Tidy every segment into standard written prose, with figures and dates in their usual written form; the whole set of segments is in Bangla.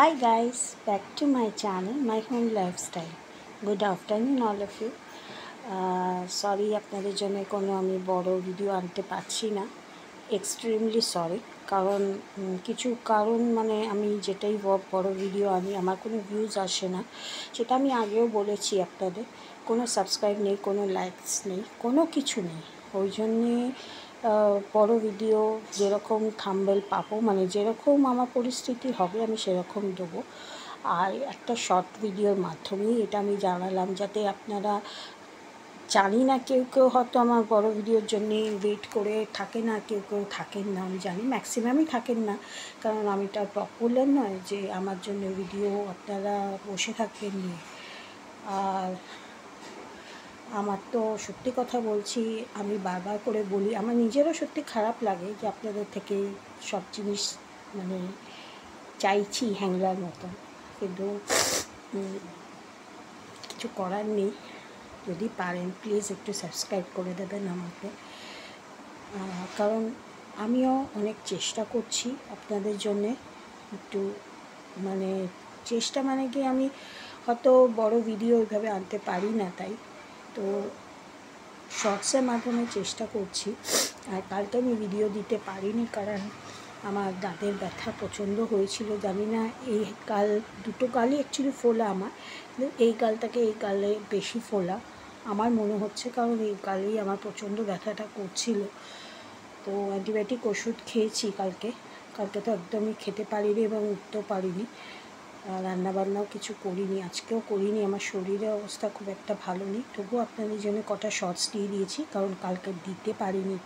Hi guys, back to my channel, My Home Lifestyle. Good afternoon all of you. Sorry আপনাদের জন্য কোনো আমি বড় ভিডিও আনতে পারছি না, এক্সট্রিমলি সরি। কারণ কিছু কারণ মানে আমি যেটাই বড় ভিডিও আনি আমার কোনো ভিউজ আসে না, সেটা আমি আগেও বলেছি আপনাদের। কোনো সাবস্ক্রাইব নেই, কোনো লাইকস নেই, কোনো কিছু নেই। ওই জন্যে বড় ভিডিও যেরকম থাম্বনেল পাবো, মানে যেরকম আমার পরিস্থিতি হবে আমি সেরকম দেবো। আর একটা শর্ট ভিডিওর মাধ্যমেই এটা আমি জানালাম, যাতে আপনারা, জানি না কেউ কেউ হয়তো আমার বড় ভিডিওর জন্যে ওয়েট করে থাকে না, কেউ কেউ থাকেন না, আমি জানি ম্যাক্সিমামই থাকেন না। কারণ আমি তো আর পপুলার নয় যে আমার জন্য ভিডিও আপনারা বসে থাকবেন নিয়ে। আর আমার তো সত্যি কথা বলছি, আমি বারবার করে বলি, আমার নিজেরও সত্যি খারাপ লাগে যে আপনাদের থেকে সব জিনিস মানে চাইছি হ্যাংলার মতন, কিন্তু কিছু করার নেই। যদি পারেন প্লিজ একটু সাবস্ক্রাইব করে দেবেন আমাকে, কারণ আমিও অনেক চেষ্টা করছি আপনাদের জন্যে। একটু মানে চেষ্টা মানে কি, আমি হয়তো বড় ভিডিও ওইভাবে আনতে পারি না, তাই তো শর্টসের মাধ্যমে চেষ্টা করছি। আর কালকে আমি ভিডিও দিতে পারিনি কারণ আমার দাঁতের ব্যথা প্রচণ্ড হয়েছিল। জানি না, এই গাল দুটো গালই অ্যাকচুয়ালি ফোলা আমার, কিন্তু এই গালটাকে এই গালে বেশি ফোলা আমার মনে হচ্ছে, কারণ এই গালেই আমার প্রচণ্ড ব্যথাটা করছিল। তো অ্যান্টিবায়োটিক ওষুধ খেয়েছি কালকে তো একদমই খেতে পারিনি এবং উঠতেও পারিনি, রান্নাবান্নাও কিছু করিনি, আজকেও করিনি। আমার শরীরের অবস্থা খুব একটা ভালো নেই, তবুও আপনাদের জন্য কটা শর্টস দিয়ে দিয়েছি, কারণ কালকে দিতে পারিনি।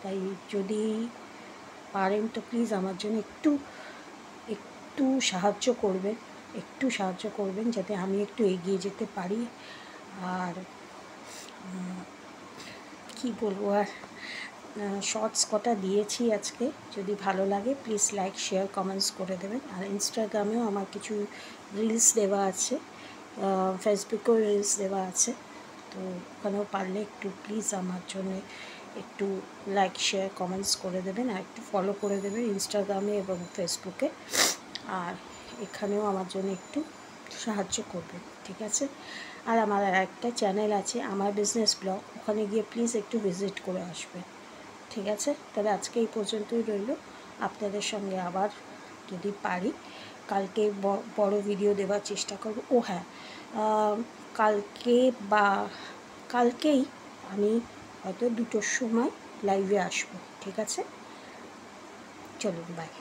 তাই যদি পারেন তো প্লিজ আমার জন্য একটু সাহায্য করবেন, যাতে আমি একটু এগিয়ে যেতে পারি। আর কি বলবো, আর শর্টস কটা দিয়েছি আজকে, যদি ভালো লাগে প্লিজ লাইক শেয়ার কমেন্টস করে দেবেন। আর ইনস্টাগ্রামেও আমার কিছু রিলস দেওয়া আছে, ফেসবুকেও রিলস দেওয়া আছে, তো ওখানেও পারলে একটু প্লিজ আমার জন্য একটু লাইক শেয়ার কমেন্টস করে দেবেন, আর একটু ফলো করে দেবেন ইনস্টাগ্রামে এবং ফেসবুকে। আর এখানেও আমার জন্য একটু সাহায্য করবেন, ঠিক আছে? আর আমার একটা চ্যানেল আছে, আমার বিজনেস ব্লগ, ওখানে গিয়ে প্লিজ একটু ভিজিট করে আসবেন, ঠিক আছে? তাহলে আজকে এই পর্যন্তই রইল। আপনাদের সঙ্গে আবার যদি পারি কালকে বড় ভিডিও দেওয়ার চেষ্টা করব। ও হ্যাঁ, কালকেই আমি হয়তো 2টোর সময় লাইভে আসবো, ঠিক আছে? চলুন, বাই।